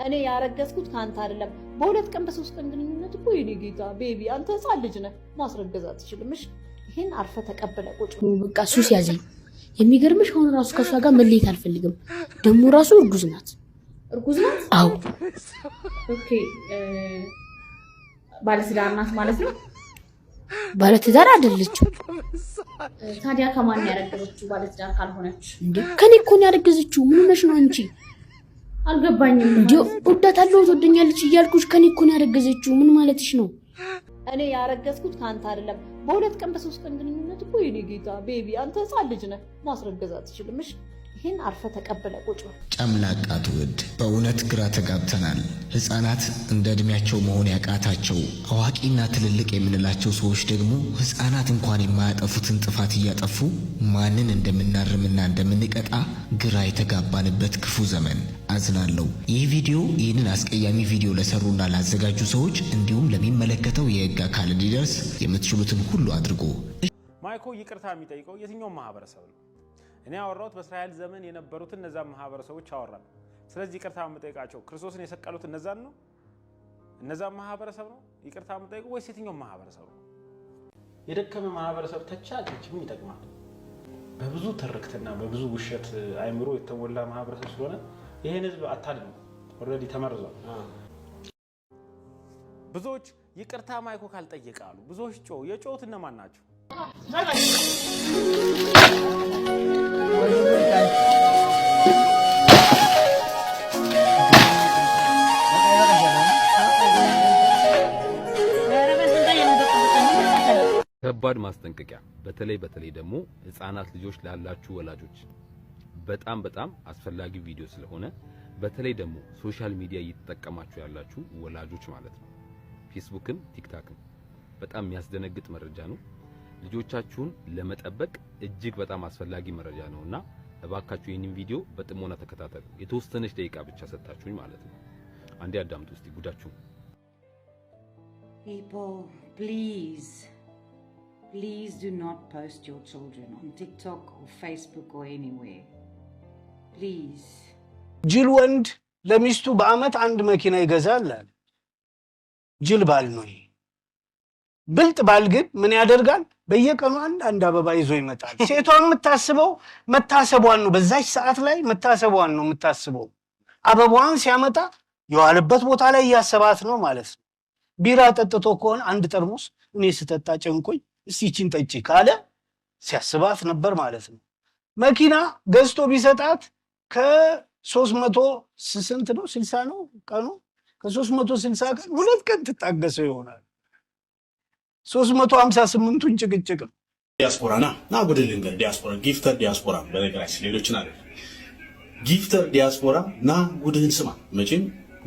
እኔ ያረገዝኩት ካንተ አይደለም በሁለት ቀን በሶስት ቀን ግንኙነት እኮ የኔ ጌታ ቤቢ አንተ ህፃን ልጅ ነህ ማስረገዝ አትችልም እሺ ይሄን አርፈ ተቀበለ ቁጭ በቃ ሱስ ያዘኝ የሚገርምሽ ሆነ ራሱ ከሷ ጋር መለየት አልፈልግም ደሞ ራሱ እርጉዝ ናት አው ኦኬ ባለትዳር ናት ማለት ነው ባለትዳር አይደለችም ታዲያ ከማን ያረገዘችው ባለትዳር ካልሆነች እንዴ ከኔ እኮ ነው ያረገዘችው ምን ሆነሽ ነው አንቺ አልገባኝም እንዴ ወዳታለሁ ትወደኛለች እያልኩሽ ከኔ እኮ ነው ያረገዘችው ምን ማለትሽ ነው እኔ ያረገዝኩት ካንተ አይደለም በሁለት ቀን በሶስት ቀን ግንኙነት እኮ የኔ ጌታ ቤቢ አንተ ህፃን ልጅ ነህ ማስረገዝ አትችልም እሺ ይሄን አርፈ ተቀበለ ቁጭ ጨምላቃ ትውልድ በእውነት ግራ ተጋብተናል ህፃናት እንደ እድሜያቸው መሆን ያቃታቸው አዋቂና ትልልቅ የምንላቸው ሰዎች ደግሞ ህፃናት እንኳን የማያጠፉትን ጥፋት እያጠፉ ማንን እንደምናርምና እንደምንቀጣ ግራ የተጋባንበት ክፉ ዘመን አዝናለሁ ይህ ቪዲዮ ይህንን አስቀያሚ ቪዲዮ ለሰሩና ላዘጋጁ ሰዎች እንዲሁም ለሚመለከተው የህግ አካል እንዲደርስ የምትችሉትን ሁሉ አድርጉ ማይኮ ይቅርታ የሚጠይቀው የትኛው ማህበረሰብ ነው እኔ አወራሁት በእስራኤል ዘመን የነበሩት እነዛ ማህበረሰቦች አወራን ስለዚህ ይቅርታ የምጠይቃቸው ክርስቶስን የሰቀሉት እነዛን ነው እነዛ ማህበረሰብ ነው ይቅርታ የምጠይቀው ወይስ የትኛው ማህበረሰብ ነው የደከመ ማህበረሰብ ተቻለች ምን ይጠቅማል በብዙ ትርክትና በብዙ ውሸት አይምሮ የተሞላ ማህበረሰብ ስለሆነ ይሄን ህዝብ አታድኑ ኦሬዲ ተመርዟል ብዙዎች ይቅርታ ማይኮ ካልጠየቃሉ ብዙዎች የጮት እነማን ናቸው ከባድ ማስጠንቀቂያ በተለይ ደግሞ ህፃናት ልጆች ላላችሁ ወላጆች በጣም አስፈላጊ ቪዲዮ ስለሆነ በተለይ ደግሞ ሶሻል ሚዲያ እየተጠቀማችሁ ያላችሁ ወላጆች ማለት ነው ፌስቡክን ቲክታክን በጣም የሚያስደነግጥ መረጃ ነው ልጆቻችሁን ለመጠበቅ እጅግ በጣም አስፈላጊ መረጃ ነውና እባካችሁ ይህንን ቪዲዮ በጥሞና ተከታተሉ የተወሰነች ደቂቃ ብቻ ሰጣችሁኝ ማለት ነው አንዴ አዳምጡ እስቲ ጉዳችሁ People please do not post your children on TikTok or Facebook or anywhere please ጅል ወንድ ለሚስቱ በአመት አንድ መኪና ይገዛል ጅል ባል ነው ብልጥ ባል ግን ምን ያደርጋል በየቀኑ አንድ አበባ ይዞ ይመጣል ሴቷ የምታስበው መታሰቧን ነው በዛች ሰዓት ላይ መታሰቧን ነው የምታስበው አበባዋን ሲያመጣ የዋለበት ቦታ ላይ ያሰባት ነው ማለት ነው ቢራ ጠጥቶ ከሆነ አንድ ጠርሙስ እኔ ስጠጣ ጨንቆኝ እስቲቺን ጠጪ ካለ ሲያስባት ነበር ማለት ነው መኪና ገዝቶ ቢሰጣት ከ300 ስንት ነው 60 ነው ቀኑ ከ360 ቀን ሁለት ቀን ትታገሰው ይሆናል 358ን ጭቅጭቅ ዲያስፖራና ጉድልንገር ዲያስፖራ ጊፍተር ዲያስፖራ በነገራችን ሌሎችን አይደል ጊፍተር ዲያስፖራ ና ጉድህን ስማ መቼም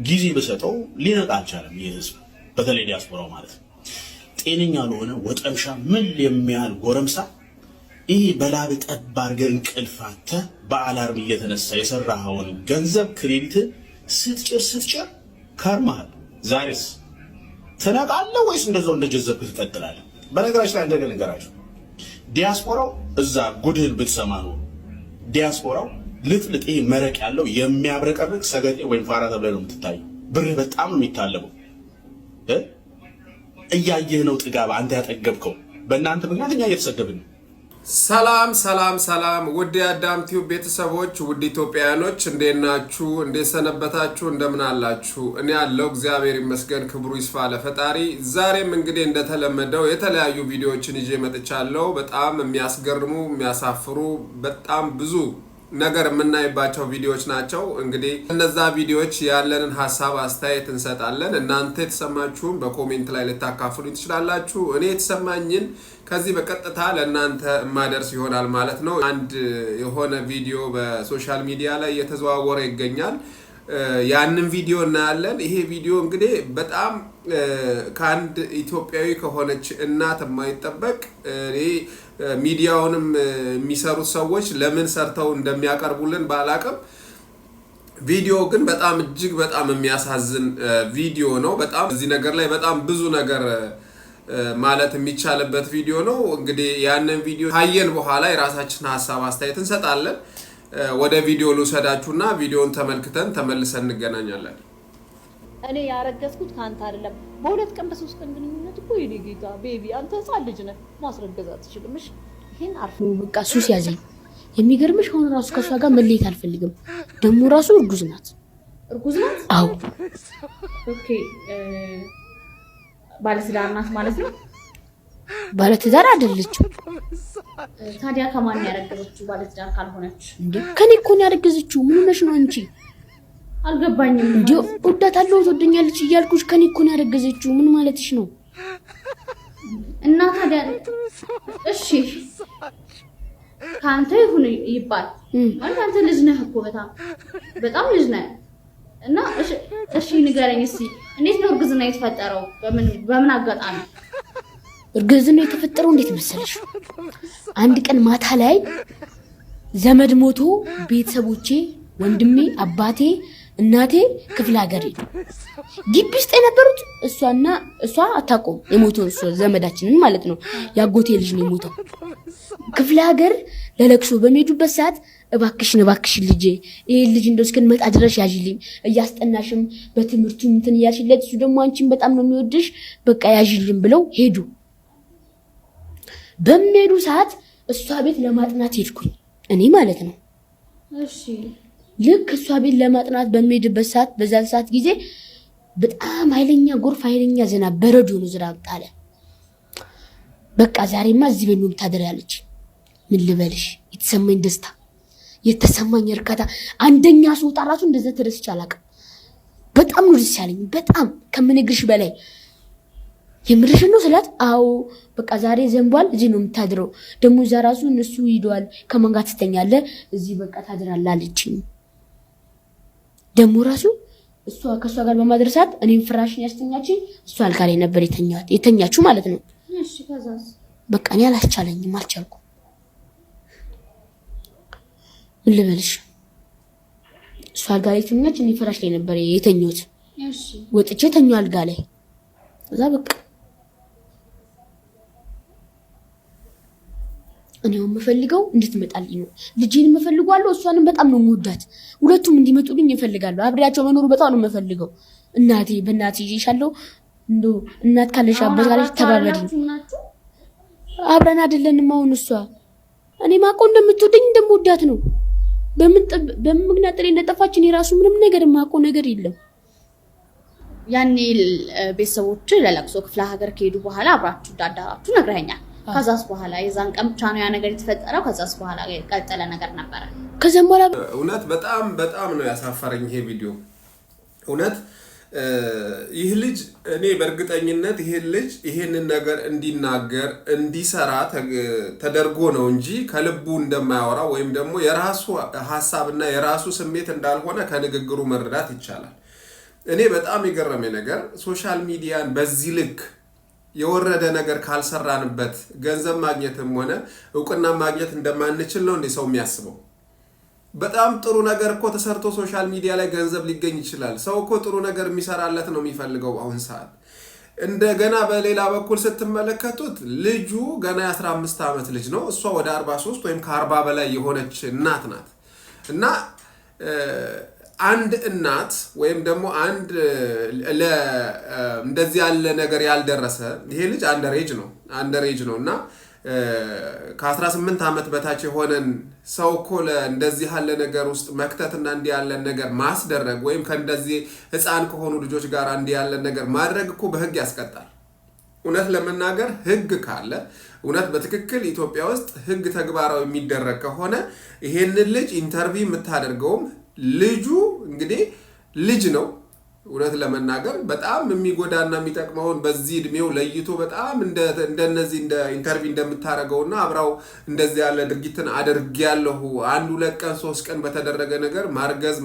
ጊዜ በሰጠው ሊነቃ አልቻለም ይህዝብ በተለይ ዲያስፖራው ማለት ጤነኛ ለሆነ ወጠምሻ ምን የሚያል ጎረምሳ ይሄ በላብ ጠብ አድርገህ እንቅልፋተ በአላርም እየተነሳ የሰራኸውን ገንዘብ ክሬዲት ስትጭር ካርማል ዛሬስ ተናቃለ ወይስ እንደዛው እንደጀዘብክ ትቀጥላለህ በነገራችን ላይ እንደገና ነገራችሁ ዲያስፖራው እዛ ጉድህን ብትሰማ ነው ዲያስፖራው ልጥልጥ ይሄ መረቅ ያለው የሚያብረቀርቅ ሰገጤ ወይም ፋራ ተብለ ነው የምትታየው ብር በጣም ነው የሚታለበው እያየህ ነው ጥጋብ አንተ ያጠገብከው በእናንተ ምክንያት እኛ እየተሰደብን ነው ሰላም ውድ የአዳም ቲዩብ ቤተሰቦች ውድ ኢትዮጵያውያኖች እንዴት ናችሁ እንዴት ሰነበታችሁ እንደምን አላችሁ እኔ ያለው እግዚአብሔር ይመስገን ክብሩ ይስፋ ለፈጣሪ ዛሬም እንግዲህ እንደተለመደው የተለያዩ ቪዲዮዎችን ይዤ መጥቻለሁ በጣም የሚያስገርሙ የሚያሳፍሩ በጣም ብዙ ነገር የምናይባቸው ቪዲዮዎች ናቸው እንግዲህ እነዛ ቪዲዮዎች ያለንን ሐሳብ አስተያየት እንሰጣለን እናንተ የተሰማችሁን በኮሜንት ላይ ልታካፍሉ ትችላላችሁ እኔ የተሰማኝን ከዚህ በቀጥታ ለእናንተ ማደርስ ይሆናል ማለት ነው አንድ የሆነ ቪዲዮ በሶሻል ሚዲያ ላይ እየተዘዋወረ ይገኛል ያንን ቪዲዮ እናያለን ይሄ ቪዲዮ እንግዲህ በጣም ካንድ ኢትዮጵያዊ ከሆነች እናት የማይጠበቅ ሚዲያውንም የሚሰሩት ሰዎች ለምን ሰርተው እንደሚያቀርቡልን ባላቀም ቪዲዮ ግን በጣም እጅግ በጣም የሚያሳዝን ቪዲዮ ነው በጣም እዚህ ነገር ላይ በጣም ብዙ ነገር ማለት የሚቻልበት ቪዲዮ ነው እንግዲህ ያንን ቪዲዮ ታየን በኋላ የራሳችን ሐሳብ አስተያየት እንሰጣለን ወደ ቪዲዮ ልውሰዳችሁና ቪዲዮን ተመልክተን ተመልሰን እንገናኛለን እኔ ያረገዝኩት ካንተ አይደለም። በሁለት ቀን በሶስት ቀን ግንኙነት እኮ የኔ ጌታ ቤቢ አንተ ህፃን ልጅ ነህ፣ ማስረገዝ አትችልም። እሺ ይሄን አርፎ በቃ ሱስ ያዘኝ። የሚገርምሽ አሁን ራሱ ከሷ ጋር መለየት አልፈልግም። ደግሞ ራሱ እርጉዝ ናት። እርጉዝ ናት? አዎ። ኦኬ ባለትዳር ናት ማለት ነው? ባለትዳር አይደለችም። ታዲያ ከማን ያረገዘችው ባለትዳር ካልሆነች? እንዴ ከኔ እኮ ነው ያረገዘችው። ምን ሆነሽ ነው አንቺ? አልገባኝም። እንዴ ወዳታለሁ ትወደኛለች እያልኩሽ ከኔ እኮ ነው ያረገዘችው። ምን ማለትሽ ነው? እና ታዲያ እሺ ካንተ ይሁን ይባል ማለት አንተ ልጅ ነህ እኮ በጣም ልጅ ነህ። እና እሺ ንገረኝ እስኪ እንዴት ነው እርግዝና የተፈጠረው? በምን አጋጣሚ? እርግዝና የተፈጠረው እንዴት መሰለሽ? አንድ ቀን ማታ ላይ ዘመድ ሞቶ ቤተሰቦቼ፣ ወንድሜ፣ አባቴ፣ እናቴ ክፍለ ሀገር ሄዱ። ግቢ ውስጥ የነበሩት እሷ አታውቀውም የሞተውን ዘመዳችንን ማለት ነው። ያጎቴ ልጅ ነው የሞተው። ክፍለ ሀገር ለለቅሶ በሚሄዱበት ሰዓት እባክሽን ልጄ ይሄ ልጅ እንደው እስክንመጣ ድረስ ያዥልኝ፣ እያስጠናሽም በትምህርቱ እንትን እያልሽለት እሱ ደግሞ አንቺን በጣም ነው የሚወድሽ፣ በቃ ያዥልኝ ብለው ሄዱ። በሚሄዱ ሰዓት እሷ ቤት ለማጥናት ሄድኩኝ እኔ ማለት ነው። እሺ ልክ እሷ ቤት ለማጥናት በሚሄድበት ሰዓት በዛን ሰዓት ጊዜ በጣም ኃይለኛ ጎርፍ፣ ኃይለኛ ዝናብ፣ በረዶ ነው ዝናብ ጣለ። በቃ ዛሬማ እዚህ ቤት ነው የምታድሪያለች። ምን ልበልሽ የተሰማኝ ደስታ፣ የተሰማኝ እርካታ አንደኛ ስወጣ ራሱ እንደዛ ተደስቼ አላውቅም። በጣም ነው ደስ ያለኝ፣ በጣም ከምነግርሽ በላይ። የምርሽን ነው ስላት፣ አዎ በቃ ዛሬ ዘንቧል፣ እዚህ ነው የምታድረው። ደግሞ እዛ ራሱ እነሱ ሂደዋል፣ ከማን ጋር ትተኛለህ? እዚህ በቃ ታድራለህ አለችኝ። ደግሞ ራሱ እሷ ከሷ ጋር በማድረሳት እኔም ፍራሽን ያስተኛችኝ እሷ አልጋ ላይ ነበር የተኛችው ማለት ነው። እሺ ከዛስ? በቃ እኔ አላስቻለኝም፣ አልቻልኩም። ምን ልበልሽ እሷ አልጋ ላይ ተኛች፣ እኔ ፍራሽ ላይ ነበር የተኛሁት። እሺ ወጥቼ ተኛሁ አልጋ ላይ። ከዛ በቃ እኔው የምፈልገው እንድትመጣልኝ ነው። ልጄን የምፈልገዋለሁ፣ እሷንም በጣም ነው የምወዳት። ሁለቱም እንዲመጡልኝ እፈልጋለሁ። አብሬያቸው መኖሩ በጣም ነው የምፈልገው። እናቴ በእናቴ ይዤሻለሁ። እንደው እናት ካለሽ አባት ካለሽ ተባበሪኝ። አብረን አይደለንም አሁን። እሷ እኔ ማውቀው እንደምትወደኝ እንደምወዳት ነው። በምን ምክንያት ላይ እንደጠፋች እኔ ራሱ ምንም ነገር የማውቀው ነገር የለም። ያኔ ቤተሰቦች ለለቅሶ ክፍለ ሀገር ከሄዱ በኋላ አብራችሁ እንዳዳራችሁ ነግረኸኛል። ከዛስ በኋላ የዛን ቀን ብቻ ነው ያ ነገር የተፈጠረው? ከዛስ በኋላ ቀጠለ ነገር ነበረ? ከዛም በኋላ እውነት በጣም ነው ያሳፈረኝ ይሄ ቪዲዮ። እውነት ይህ ልጅ እኔ በእርግጠኝነት ይሄ ልጅ ይሄንን ነገር እንዲናገር እንዲሰራ ተደርጎ ነው እንጂ ከልቡ እንደማያወራ ወይም ደግሞ የራሱ ሐሳብና የራሱ ስሜት እንዳልሆነ ከንግግሩ መረዳት ይቻላል። እኔ በጣም የገረመኝ ነገር ሶሻል ሚዲያን በዚህ ልክ የወረደ ነገር ካልሰራንበት ገንዘብ ማግኘትም ሆነ እውቅና ማግኘት እንደማንችል ነው እንዴ ሰው የሚያስበው? በጣም ጥሩ ነገር እኮ ተሰርቶ ሶሻል ሚዲያ ላይ ገንዘብ ሊገኝ ይችላል። ሰው እኮ ጥሩ ነገር የሚሰራለት ነው የሚፈልገው አሁን ሰዓት። እንደገና በሌላ በኩል ስትመለከቱት ልጁ ገና የ15 ዓመት ልጅ ነው። እሷ ወደ 43 ወይም ከ40 በላይ የሆነች እናት ናት። እና አንድ እናት ወይም ደግሞ አንድ እንደዚህ ያለ ነገር ያልደረሰ ይሄ ልጅ አንደሬጅ ነው እና ከ18 ዓመት በታች የሆነን ሰው እኮ እንደዚህ ያለ ነገር ውስጥ መክተትና እንዲህ ያለ ነገር ማስደረግ ወይም ከእንደዚህ ሕፃን ከሆኑ ልጆች ጋር እንዲህ ያለ ነገር ማድረግ እኮ በሕግ ያስቀጣል። እውነት ለመናገር ሕግ ካለ እውነት በትክክል ኢትዮጵያ ውስጥ ሕግ ተግባራዊ የሚደረግ ከሆነ ይሄንን ልጅ ኢንተርቪው የምታደርገውም ልጁ እንግዲህ ልጅ ነው። እውነት ለመናገር በጣም የሚጎዳና የሚጠቅመውን በዚህ እድሜው ለይቶ በጣም እንደነዚህ እንደ ኢንተርቪው እንደምታደርገውና አብራው እንደዚህ ያለ ድርጊትን አድርጌያለሁ 1 2 ቀን 3 ቀን በተደረገ ነገር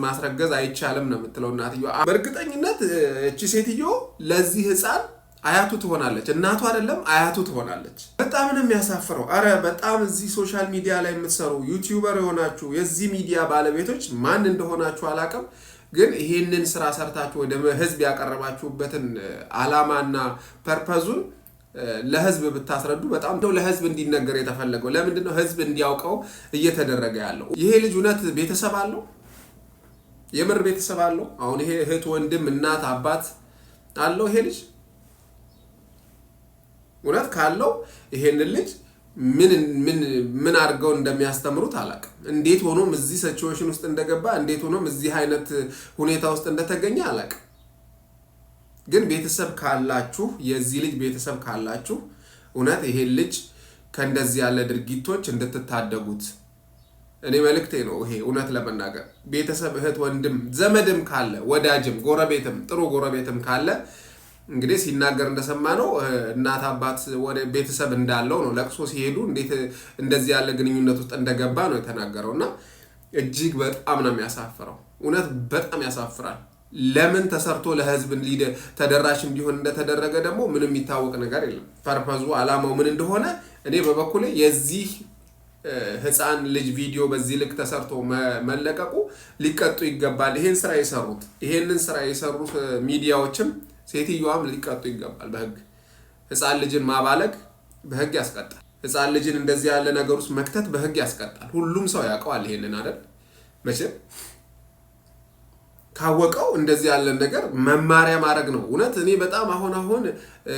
ማስረገዝ አይቻልም ነው የምትለው እናትዮ። በእርግጠኝነት እቺ ሴትዮ ለዚህ ሕፃን አያቱ ትሆናለች። እናቱ አይደለም አያቱ ትሆናለች። በጣም ነው የሚያሳፍረው። አረ በጣም እዚህ ሶሻል ሚዲያ ላይ የምትሰሩ ዩቲዩበር የሆናችሁ የዚህ ሚዲያ ባለቤቶች ማን እንደሆናችሁ አላውቅም፣ ግን ይሄንን ስራ ሰርታችሁ ወደ ህዝብ ያቀረባችሁበትን አላማና ፐርፐዙን ለህዝብ ብታስረዱ በጣም ነው ለህዝብ እንዲነገር የተፈለገው። ለምንድን ነው ህዝብ እንዲያውቀው እየተደረገ ያለው? ይሄ ልጅ እውነት ቤተሰብ አለው? የምር ቤተሰብ አለው? አሁን ይሄ እህት፣ ወንድም፣ እናት፣ አባት አለው ይሄ ልጅ? እውነት ካለው ይሄንን ልጅ ምን አድርገው እንደሚያስተምሩት አላውቅም። እንዴት ሆኖም እዚህ ሲቹዌሽን ውስጥ እንደገባ፣ እንዴት ሆኖም እዚህ አይነት ሁኔታ ውስጥ እንደተገኘ አላውቅም። ግን ቤተሰብ ካላችሁ፣ የዚህ ልጅ ቤተሰብ ካላችሁ እውነት ይሄን ልጅ ከእንደዚህ ያለ ድርጊቶች እንድትታደጉት እኔ መልእክቴ ነው። ይሄ እውነት ለመናገር ቤተሰብ፣ እህት፣ ወንድም፣ ዘመድም ካለ ወዳጅም፣ ጎረቤትም፣ ጥሩ ጎረቤትም ካለ እንግዲህ ሲናገር እንደሰማነው እናት አባት ወደ ቤተሰብ እንዳለው ነው። ለቅሶ ሲሄዱ እንዴት እንደዚህ ያለ ግንኙነት ውስጥ እንደገባ ነው የተናገረውና እጅግ በጣም ነው የሚያሳፍረው። እውነት በጣም ያሳፍራል። ለምን ተሰርቶ ለህዝብ ተደራሽ እንዲሆን እንደተደረገ ደግሞ ምንም የሚታወቅ ነገር የለም። ፐርፐዙ አላማው ምን እንደሆነ እኔ በበኩሌ የዚህ ህፃን ልጅ ቪዲዮ በዚህ ልክ ተሰርቶ መለቀቁ ሊቀጡ ይገባል። ይሄንን ስራ የሰሩት ሚዲያዎችም ሴትዮዋም ሊቀጡ ይገባል በህግ። ህፃን ልጅን ማባለግ በህግ ያስቀጣል። ህፃን ልጅን እንደዚህ ያለ ነገር ውስጥ መክተት በህግ ያስቀጣል። ሁሉም ሰው ያውቀዋል ይሄንን አይደል? መቼም ካወቀው እንደዚህ ያለ ነገር መማሪያ ማድረግ ነው። እውነት እኔ በጣም አሁን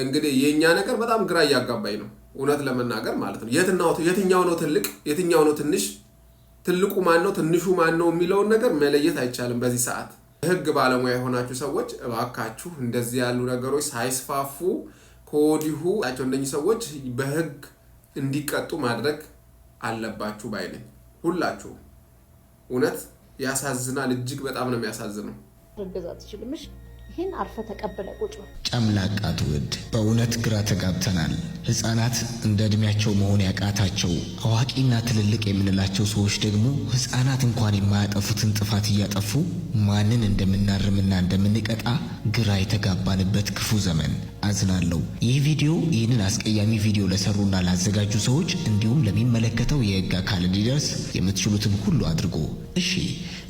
እንግዲህ የኛ ነገር በጣም ግራ እያጋባኝ ነው እውነት ለመናገር ማለት ነው። የትኛው ነው ትልቅ፣ የትኛው ነው ትንሽ፣ ትልቁ ማን ነው ትንሹ ማን ነው የሚለውን ነገር መለየት አይቻልም በዚህ ሰዓት። ህግ ባለሙያ የሆናችሁ ሰዎች እባካችሁ እንደዚህ ያሉ ነገሮች ሳይስፋፉ ከወዲሁ እነኚህ ሰዎች በህግ እንዲቀጡ ማድረግ አለባችሁ ባይ ነኝ። ሁላችሁ እውነት ያሳዝናል። እጅግ በጣም ነው የሚያሳዝነው። ረገዛት ይችላልሽ ይሄን አርፈ ተቀበለ ቁጭ ጨምላቃ ትውልድ በእውነት ግራ ተጋብተናል። ህፃናት እንደ እድሜያቸው መሆን ያቃታቸው አዋቂና ትልልቅ የምንላቸው ሰዎች ደግሞ ህፃናት እንኳን የማያጠፉትን ጥፋት እያጠፉ ማንን እንደምናርምና እንደምንቀጣ ግራ የተጋባንበት ክፉ ዘመን። አዝናለሁ። ይህ ቪዲዮ ይህንን አስቀያሚ ቪዲዮ ለሰሩና ላዘጋጁ ሰዎች እንዲሁም ለሚመለከተው የህግ አካል እንዲደርስ የምትችሉትን ሁሉ አድርጎ። እሺ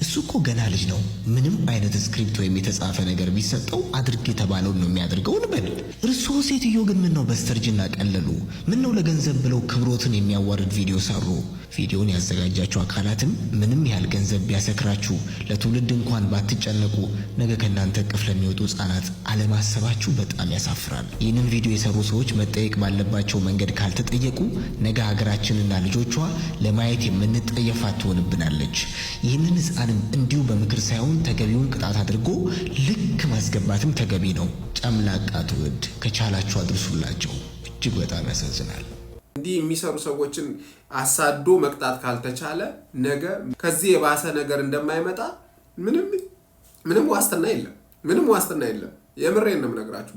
እሱ እኮ ገና ልጅ ነው። ምንም አይነት ስክሪፕት ወይም የተጻፈ ነገር ቢሰጠው አድርግ የተባለውን ነው የሚያደርገው እንበል። እርስዎ ሴትዮ ግን ምን ነው በስተርጅና ቀለሉ? ምን ነው ለገንዘብ ብለው ክብሮትን የሚያዋርድ ቪዲዮ ሰሩ? ቪዲዮን ያዘጋጃችሁ አካላትም ምንም ያህል ገንዘብ ቢያሰክራችሁ ለትውልድ እንኳን ባትጨነቁ ነገ ከእናንተ እቅፍ ለሚወጡ ህጻናት አለማሰባችሁ በጣም ያሳፍራል። ይህንን ቪዲዮ የሰሩ ሰዎች መጠየቅ ባለባቸው መንገድ ካልተጠየቁ ነገ ሀገራችንና ልጆቿ ለማየት የምንጠየፋት ትሆንብናለች። ይህንን ህፃንም እንዲሁ በምክር ሳይሆን ተገቢውን ቅጣት አድርጎ ልክ ማስገባትም ተገቢ ነው። ጨምላቃ ትውልድ ከቻላችሁ አድርሱላቸው። እጅግ በጣም ያሳዝናል። እንዲህ የሚሰሩ ሰዎችን አሳዶ መቅጣት ካልተቻለ ነገ ከዚህ የባሰ ነገር እንደማይመጣ ምንም ዋስትና የለም። ምንም ዋስትና የለም። የምሬን ነው የምነግራችሁ።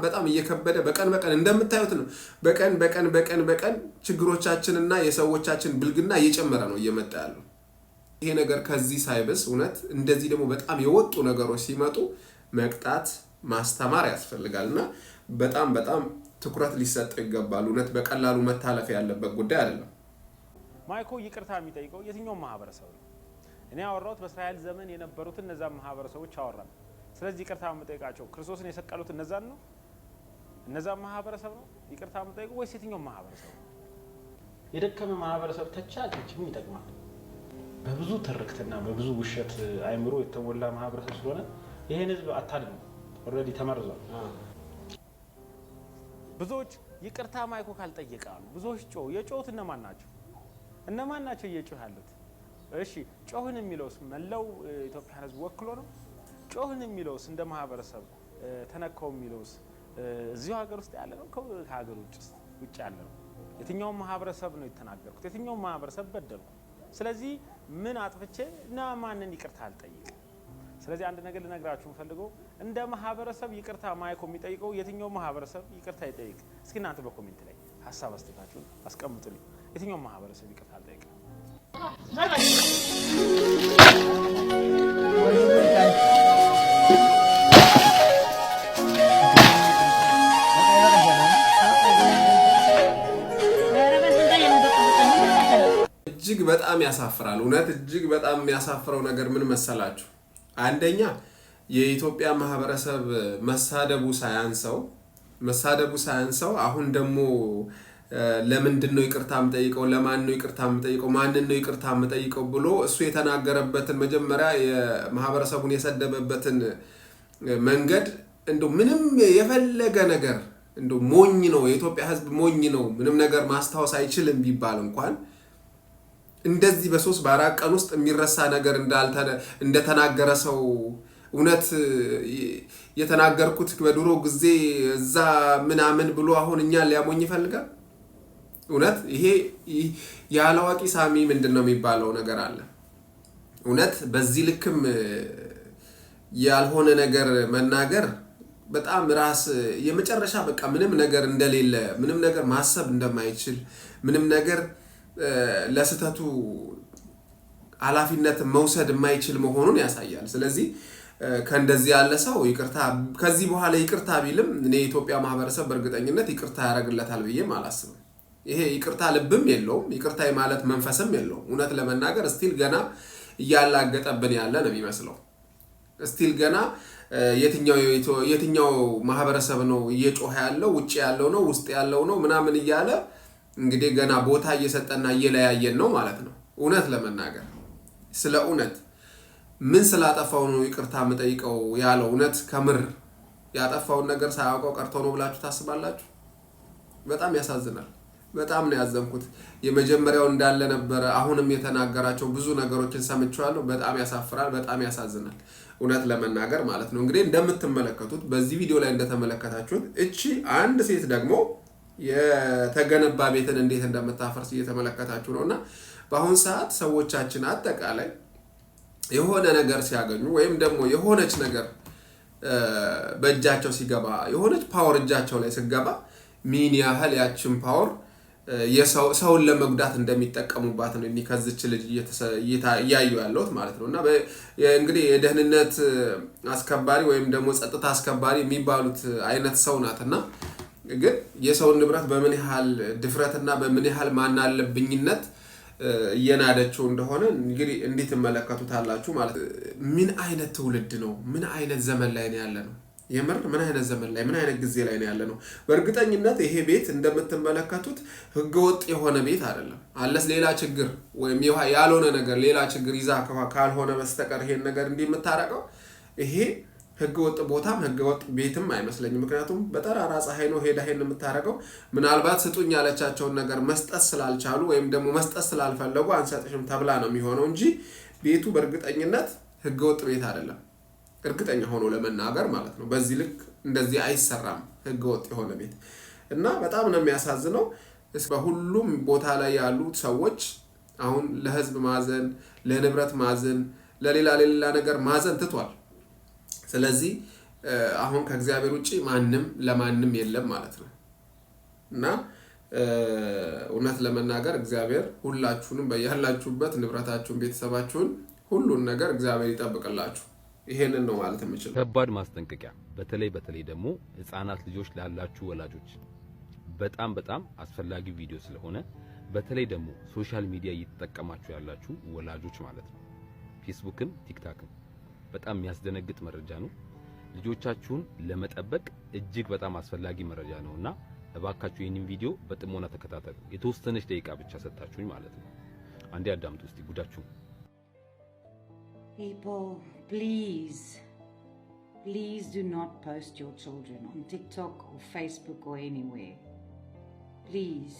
በጣም እየከበደ በቀን እንደምታዩት ነው። በቀን ችግሮቻችንና የሰዎቻችን ብልግና እየጨመረ ነው እየመጣ ያለው። ይሄ ነገር ከዚህ ሳይበስ እውነት እንደዚህ ደግሞ በጣም የወጡ ነገሮች ሲመጡ መቅጣት ማስተማር ያስፈልጋልና በጣም ትኩረት ሊሰጠው ይገባል። እውነት በቀላሉ መታለፍ ያለበት ጉዳይ አይደለም። ማይኮ ይቅርታ የሚጠይቀው የትኛው ማህበረሰብ ነው? እኔ አወራሁት በእስራኤል ዘመን የነበሩትን እነዛ ማህበረሰቦች አወራን። ስለዚህ ይቅርታ የምጠይቃቸው ክርስቶስን የሰቀሉት እነዛን ነው? እነዛ ማህበረሰብ ነው ይቅርታ የምጠይቀው ወይስ የትኛው ማህበረሰብ ነው? የደከመ ማህበረሰብ ተቻችም ይጠቅማል። በብዙ ትርክትና በብዙ ውሸት አይምሮ የተሞላ ማህበረሰብ ስለሆነ ይሄን ህዝብ አታድነው። ኦልሬዲ ተመርዟል። ብዙዎች ይቅርታ ማይኮ ካልጠየቃሉ ብዙዎች የጮሁት እነማን ናቸው እየጮህ ያሉት? እሺ ጮህን የሚለውስ መላው ኢትዮጵያ ህዝብ ወክሎ ነው? ጮህን የሚለውስ እንደ ማህበረሰብ ተነካው የሚለውስ እዚሁ ሀገር ውስጥ ያለ ነው ከሀገር ውጭ ያለ ነው? የትኛው ማህበረሰብ ነው የተናገርኩት? የትኛው ማህበረሰብ በደልኩ? ስለዚህ ምን አጥፍቼ እና ማንን ይቅርታ አልጠይቅ? ስለዚህ አንድ ነገር ልነግራችሁ ፈልገው እንደ ማህበረሰብ ይቅርታ ማይኮ የሚጠይቀው የትኛው ማህበረሰብ ይቅርታ ይጠይቅ? እስኪ እናንተ በኮሜንት ላይ ሐሳብ አስተያየታችሁን አስቀምጡልኝ። የትኛው ማህበረሰብ ይቅርታ አልጠይቅ? እጅግ በጣም ያሳፍራል። እውነት እጅግ በጣም የሚያሳፍረው ነገር ምን መሰላችሁ? አንደኛ የኢትዮጵያ ማህበረሰብ መሳደቡ ሳያንሰው አሁን ደግሞ ለምንድን ነው ይቅርታ የምጠይቀው? ለማን ነው ይቅርታ የምጠይቀው? ማንን ነው ይቅርታ የምጠይቀው ብሎ እሱ የተናገረበትን መጀመሪያ የማህበረሰቡን የሰደበበትን መንገድ እንደው ምንም የፈለገ ነገር እንደው ሞኝ ነው የኢትዮጵያ ሕዝብ ሞኝ ነው ምንም ነገር ማስታወስ አይችልም ቢባል እንኳን እንደዚህ በ3 በ4 ቀን ውስጥ የሚረሳ ነገር እንደተናገረ ሰው እውነት የተናገርኩት በድሮ ጊዜ እዛ ምናምን ብሎ አሁን እኛን ሊያሞኝ ይፈልጋል? እውነት ይሄ ያላዋቂ ሳሚ ምንድነው የሚባለው ነገር አለ። እውነት በዚህ ልክም ያልሆነ ነገር መናገር በጣም ራስ የመጨረሻ በቃ ምንም ነገር እንደሌለ ምንም ነገር ማሰብ እንደማይችል ምንም ነገር ለስተቱ ኃላፊነት መውሰድ የማይችል መሆኑን ያሳያል። ስለዚህ ከእንደዚህ ያለ ሰው ይቅርታ ከዚህ በኋላ ይቅርታ ቢልም እኔ የኢትዮጵያ ማህበረሰብ በእርግጠኝነት ይቅርታ ያደርግለታል ብዬም አላስብም። ይሄ ይቅርታ ልብም የለውም፣ ይቅርታ ማለት መንፈስም የለውም። እውነት ለመናገር ስቲል ገና እያላገጠብን ያለ ነው የሚመስለው። ስቲል ገና የትኛው ማህበረሰብ ነው እየጮኸ ያለው? ውጭ ያለው ነው ውስጥ ያለው ነው ምናምን እያለ እንግዲህ ገና ቦታ እየሰጠና እየለያየን ነው ማለት ነው። እውነት ለመናገር ስለ እውነት ምን ስላጠፋው ነው ይቅርታ የምጠይቀው ያለው? እውነት ከምር ያጠፋውን ነገር ሳያውቀው ቀርቶ ነው ብላችሁ ታስባላችሁ? በጣም ያሳዝናል። በጣም ነው ያዘንኩት። የመጀመሪያው እንዳለ ነበር። አሁንም የተናገራቸው ብዙ ነገሮችን ሰምቻለሁ። በጣም ያሳፍራል፣ በጣም ያሳዝናል። እውነት ለመናገር ማለት ነው። እንግዲህ እንደምትመለከቱት በዚህ ቪዲዮ ላይ እንደተመለከታችሁት እቺ አንድ ሴት ደግሞ የተገነባ ቤትን እንዴት እንደምታፈርስ እየተመለከታችሁ ነውና በአሁን ሰዓት ሰዎቻችን አጠቃላይ የሆነ ነገር ሲያገኙ ወይም ደግሞ የሆነች ነገር በእጃቸው ሲገባ የሆነች ፓወር እጃቸው ላይ ሲገባ ምን ያህል ያችን ፓወር ሰውን ለመጉዳት እንደሚጠቀሙባት ነው ከዚች ልጅ እያዩ ያለሁት ማለት ነው። እና እንግዲህ የደህንነት አስከባሪ ወይም ደግሞ ጸጥታ አስከባሪ የሚባሉት አይነት ሰው ናትና ግን የሰውን ንብረት በምን ያህል ድፍረትና በምን ያህል ማናለብኝነት እየናደችው እንደሆነ እንግዲህ እንዴት ተመለከቱታላችሁ ማለት ምን አይነት ትውልድ ነው? ምን አይነት ዘመን ላይ ነው ያለ ነው? የምር ምን አይነት ዘመን ላይ ምን አይነት ጊዜ ላይ ነው ያለ ነው? በእርግጠኝነት ይሄ ቤት እንደምትመለከቱት ህገወጥ የሆነ ቤት አይደለም። አለስ ሌላ ችግር ወይም ያልሆነ ነገር ሌላ ችግር ይዛ ካልሆነ በስተቀር ይሄን ነገር እንደምታረቀው ይሄ ህገወጥ ቦታም ህገወጥ ቤትም አይመስለኝም። ምክንያቱም በጠራራ ፀሐይ ነው ሄዳ ይሄን የምታረቀው። ምናልባት ስጡኝ ያለቻቸውን ነገር መስጠት ስላልቻሉ ወይም ደግሞ መስጠት ስላልፈለጉ አንሰጥሽም ተብላ ነው የሚሆነው እንጂ ቤቱ በእርግጠኝነት ህገወጥ ቤት አይደለም። እርግጠኛ ሆኖ ለመናገር ማለት ነው። በዚህ ልክ እንደዚህ አይሰራም ህገወጥ የሆነ ቤት እና በጣም ነው የሚያሳዝነው። በሁሉም ቦታ ላይ ያሉ ሰዎች አሁን ለህዝብ ማዘን፣ ለንብረት ማዘን፣ ለሌላ ነገር ማዘን ትቷል። ስለዚህ አሁን ከእግዚአብሔር ውጪ ማንም ለማንም የለም ማለት ነው እና እውነት ለመናገር እግዚአብሔር ሁላችሁንም በያላችሁበት ንብረታችሁን፣ ቤተሰባችሁን፣ ሁሉን ነገር እግዚአብሔር ይጠብቅላችሁ። ይሄንን ነው ማለት የምችለው። ከባድ ማስጠንቀቂያ በተለይ ደግሞ ህፃናት ልጆች ላላችሁ ወላጆች በጣም አስፈላጊ ቪዲዮ ስለሆነ በተለይ ደግሞ ሶሻል ሚዲያ እየተጠቀማችሁ ያላችሁ ወላጆች ማለት ነው ፌስቡክም ቲክታክም በጣም የሚያስደነግጥ መረጃ ነው። ልጆቻችሁን ለመጠበቅ እጅግ በጣም አስፈላጊ መረጃ ነውና እባካችሁ ይህንን ቪዲዮ በጥሞና ተከታተሉ። የተወሰነች ደቂቃ ብቻ ሰጣችሁኝ ማለት ነው። አንዴ አዳምጡ እስቲ ጉዳችሁ። People, please do not post your children on TikTok or Facebook or anywhere. Please.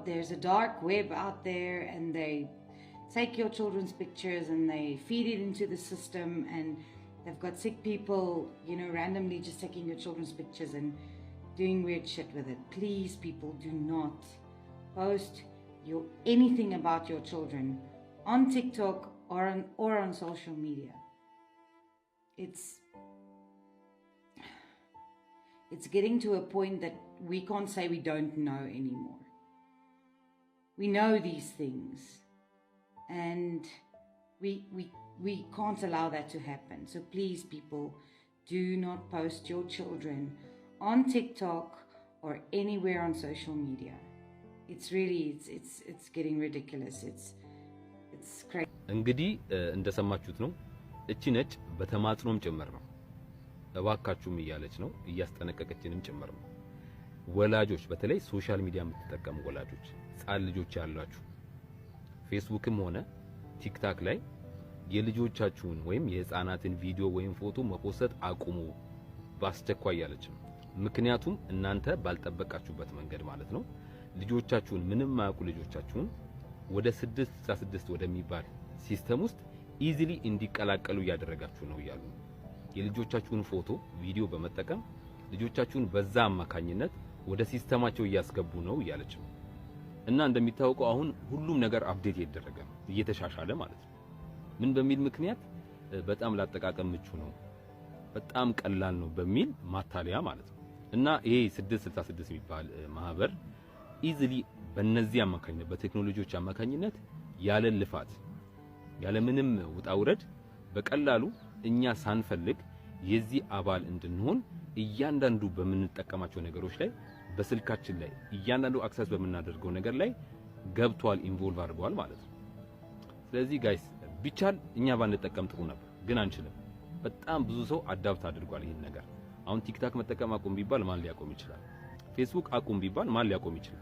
There's a dark web out there and they take your children's pictures and they feed it into the system and they've got sick people, randomly just taking your children's pictures and doing weird shit with it. Please, people, do not post anything about your children on TikTok or on social media. It's getting to a point that we can't say we don't know anymore. We know these things and we can't allow that to happen. So please, people, do not post your children on TikTok or anywhere on social media. It's getting ridiculous. It's crazy. እንግዲህ እንደሰማችሁት ነው። እቺ ነች በተማጽኖም ጭምር ነው። እባካችሁም እያለች ነው እያስጠነቀቀችንም ጭምር ነው። ወላጆች በተለይ ሶሻል ሚዲያ የምትጠቀሙ ወላጆች ህፃን ልጆች ያላችሁ ፌስቡክም ሆነ ቲክታክ ላይ የልጆቻችሁን ወይም የህፃናትን ቪዲዮ ወይም ፎቶ መፖሰት አቁሙ በአስቸኳይ ያለች ነው። ምክንያቱም እናንተ ባልጠበቃችሁበት መንገድ ማለት ነው ልጆቻችሁን ምንም ማያውቁ ልጆቻችሁን ወደ 666 ወደሚባል ሲስተም ውስጥ ኢዚሊ እንዲቀላቀሉ ያደረጋችሁ ነው ይያሉ። የልጆቻችሁን ፎቶ ቪዲዮ በመጠቀም ልጆቻችሁን በዛ አማካኝነት ወደ ሲስተማቸው እያስገቡ ነው ያለች ነው። እና እንደሚታወቀው አሁን ሁሉም ነገር አፕዴት እየተደረገ ነው እየተሻሻለ ማለት ነው። ምን በሚል ምክንያት በጣም ላጠቃቀም ምቹ ነው በጣም ቀላል ነው በሚል ማታለያ ማለት ነው። እና ይሄ 666 የሚባል ማህበር ኢዚሊ በእነዚህ አማካኝነት በቴክኖሎጂዎች አማካኝነት ያለ ልፋት ያለ ምንም ውጣ ውረድ በቀላሉ እኛ ሳንፈልግ የዚህ አባል እንድንሆን እያንዳንዱ በምንጠቀማቸው ነገሮች ላይ በስልካችን ላይ እያንዳንዱ አክሰስ በመናደርገው ነገር ላይ ገብቷል ኢንቮልቭ አድርጓል ማለት ነው። ስለዚህ ጋይስ ቢቻል እኛ ባንጠቀም ጥሩ ነበር ግን አንችልም። በጣም ብዙ ሰው አዳፕት አድርጓል ይሄን ነገር። አሁን ቲክታክ መጠቀም አቁም ቢባል ማን ሊያቆም ይችላል? ፌስቡክ አቁም ቢባል ማን ሊያቆም ይችላል?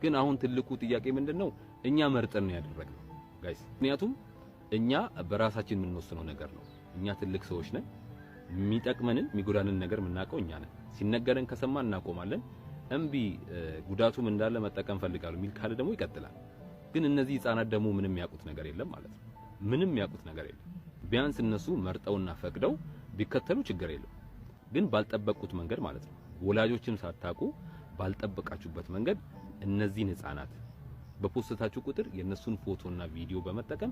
ግን አሁን ትልቁ ጥያቄ ምንድነው እኛ መርጠን ነው ያደረግነው ጋይስ። ምክንያቱም እኛ በራሳችን የምንወስነው ነገር ነው። እኛ ትልቅ ሰዎች ነን። የሚጠቅመንን የሚጎዳንን ነገር የምናውቀው እኛ ነን። ሲነገረን ከሰማን እናቆማለን። እምቢ ጉዳቱም እንዳለ መጠቀም ፈልጋለሁ የሚል ካለ ደግሞ ይቀጥላል። ግን እነዚህ ህፃናት ደግሞ ምንም ያውቁት ነገር የለም ማለት ነው። ምንም ያውቁት ነገር የለም። ቢያንስ እነሱ መርጠውና ፈቅደው ቢከተሉ ችግር የለም። ግን ባልጠበቁት መንገድ ማለት ነው ወላጆችን ሳታቁ ባልጠበቃችሁበት መንገድ እነዚህን ህፃናት በፖስታችሁ ቁጥር የነሱን ፎቶና ቪዲዮ በመጠቀም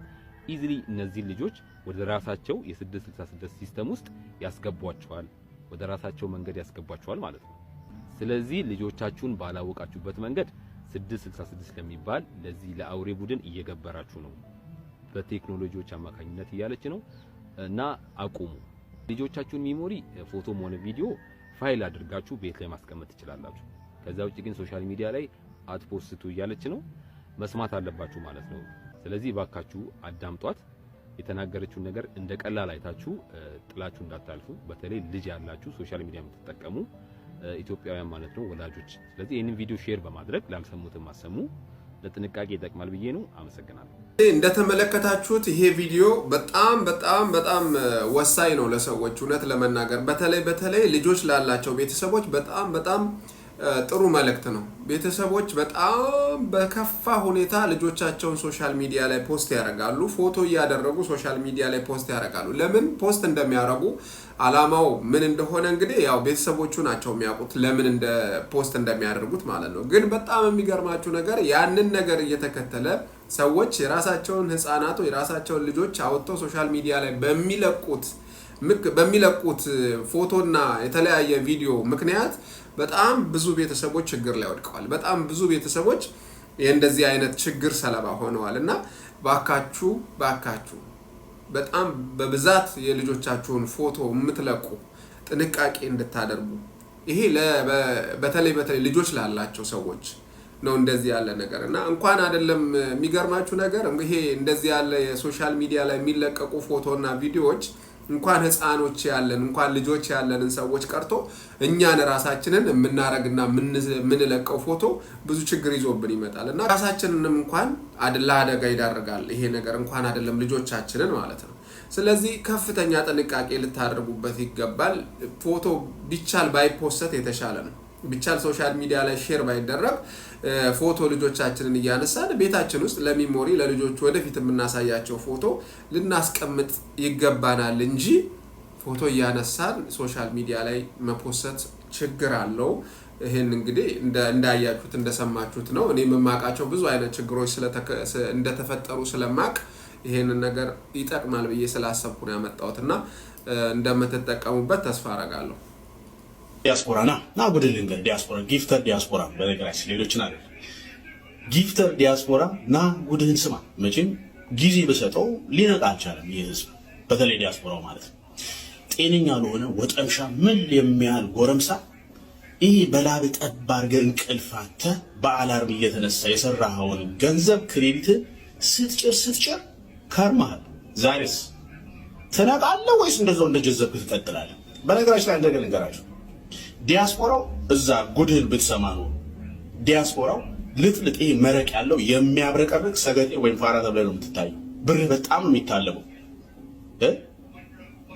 ኢዚሊ እነዚህ ልጆች ወደ ራሳቸው የ666 ሲስተም ውስጥ ያስገቧቸዋል፣ ወደ ራሳቸው መንገድ ያስገቧቸዋል ማለት ነው። ስለዚህ ልጆቻችሁን ባላወቃችሁበት መንገድ 666 ለሚባል ለዚህ ለአውሬ ቡድን እየገበራችሁ ነው በቴክኖሎጂዎች አማካኝነት እያለች ነው። እና አቁሙ። ልጆቻችሁን ሚሞሪ ፎቶም ሆነ ቪዲዮ ፋይል አድርጋችሁ ቤት ላይ ማስቀመጥ ትችላላችሁ። ከዛ ውጪ ግን ሶሻል ሚዲያ ላይ አትፖስቱ እያለች ነው። መስማት አለባችሁ ማለት ነው። ስለዚህ ባካችሁ አዳምጧት። የተናገረችውን ነገር እንደ ቀላል አይታችሁ ጥላችሁ እንዳታልፉ። በተለይ ልጅ ያላችሁ ሶሻል ሚዲያ የምትጠቀሙ ኢትዮጵያውያን ማለት ነው ወላጆች። ስለዚህ ይሄንን ቪዲዮ ሼር በማድረግ ላልሰሙትም አሰሙ። ለጥንቃቄ ይጠቅማል ብዬ ነው። አመሰግናለሁ። እንደተመለከታችሁት ይሄ ቪዲዮ በጣም ወሳኝ ነው ለሰዎች እውነት ለመናገር በተለይ ልጆች ላላቸው ቤተሰቦች በጣም ጥሩ መልእክት ነው። ቤተሰቦች በጣም በከፋ ሁኔታ ልጆቻቸውን ሶሻል ሚዲያ ላይ ፖስት ያደርጋሉ። ፎቶ እያደረጉ ሶሻል ሚዲያ ላይ ፖስት ያደርጋሉ። ለምን ፖስት እንደሚያደርጉ አላማው ምን እንደሆነ እንግዲህ ያው ቤተሰቦቹ ናቸው የሚያውቁት ለምን እንደ ፖስት እንደሚያደርጉት ማለት ነው። ግን በጣም የሚገርማችሁ ነገር ያንን ነገር እየተከተለ ሰዎች የራሳቸውን ህፃናት የራሳቸውን ልጆች አውጥተው ሶሻል ሚዲያ ላይ በሚለቁት ፎቶና የተለያየ ቪዲዮ ምክንያት በጣም ብዙ ቤተሰቦች ችግር ላይ ወድቀዋል። በጣም ብዙ ቤተሰቦች የእንደዚህ አይነት ችግር ሰለባ ሆነዋል። እና ባካችሁ በጣም በብዛት የልጆቻችሁን ፎቶ የምትለቁ ጥንቃቄ እንድታደርጉ። ይሄ በተለይ ልጆች ላላቸው ሰዎች ነው እንደዚህ ያለ ነገር እና እንኳን አይደለም የሚገርማችሁ ነገር ይሄ እንደዚህ ያለ የሶሻል ሚዲያ ላይ የሚለቀቁ ፎቶና ቪዲዮዎች እንኳን ህፃኖች ያለን እንኳን ልጆች ያለንን ሰዎች ቀርቶ እኛን ራሳችንን የምናረግና የምንለቀው ፎቶ ብዙ ችግር ይዞብን ይመጣል እና ራሳችንንም እንኳን ለአደጋ ይዳርጋል ይሄ ነገር እንኳን አይደለም ልጆቻችንን ማለት ነው። ስለዚህ ከፍተኛ ጥንቃቄ ልታደርጉበት ይገባል። ፎቶ ቢቻል ባይፖስት የተሻለ ነው። ቢቻል ሶሻል ሚዲያ ላይ ሼር ባይደረግ ፎቶ ልጆቻችንን እያነሳን ቤታችን ውስጥ ለሚሞሪ ለልጆች ወደፊት የምናሳያቸው ፎቶ ልናስቀምጥ ይገባናል እንጂ ፎቶ እያነሳን ሶሻል ሚዲያ ላይ መፖሰት ችግር አለው። ይሄን እንግዲህ እንዳያችሁት እንደሰማችሁት ነው። እኔ የማውቃቸው ብዙ አይነት ችግሮች እንደተፈጠሩ ስለማቅ ይሄንን ነገር ይጠቅማል ብዬ ስላሰብኩ ነው ያመጣሁትና እንደምትጠቀሙበት ተስፋ አደርጋለሁ። ዲያስፖራ ና ጉድል ልንገር ዲያስፖራ ጊፍተር ዲያስፖራ በነገራችን ሌሎችን አለ ጊፍተር ዲያስፖራ ና ጉድህን ስማ። መቼም ጊዜ በሰጠው ሊነቃ አልቻለም ይህ ህዝብ፣ በተለይ ዲያስፖራው ማለት ነው። ጤነኛ ለሆነ ወጠምሻ ምን የሚያህል ጎረምሳ ይህ በላብ ጠብ አድርገህ እንቅልፋተ በአላርም እየተነሳ የሰራኸውን ገንዘብ ክሬዲት ስትጭር ከርማል። ዛሬስ ትነቃለህ ወይስ እንደዛው እንደጀዘብክ ትቀጥላለህ? በነገራችን ላይ እንደገና ልንገራችሁ፣ ዲያስፖራው እዛ ጉድህን ብትሰማ ነው ዲያስፖራው ልጥልጥ ይሄ መረቅ ያለው የሚያብረቀርቅ ሰገጤ ወይም ፋራ ተብለህ ነው የምትታየው። ብርህ በጣም ነው የሚታለበው።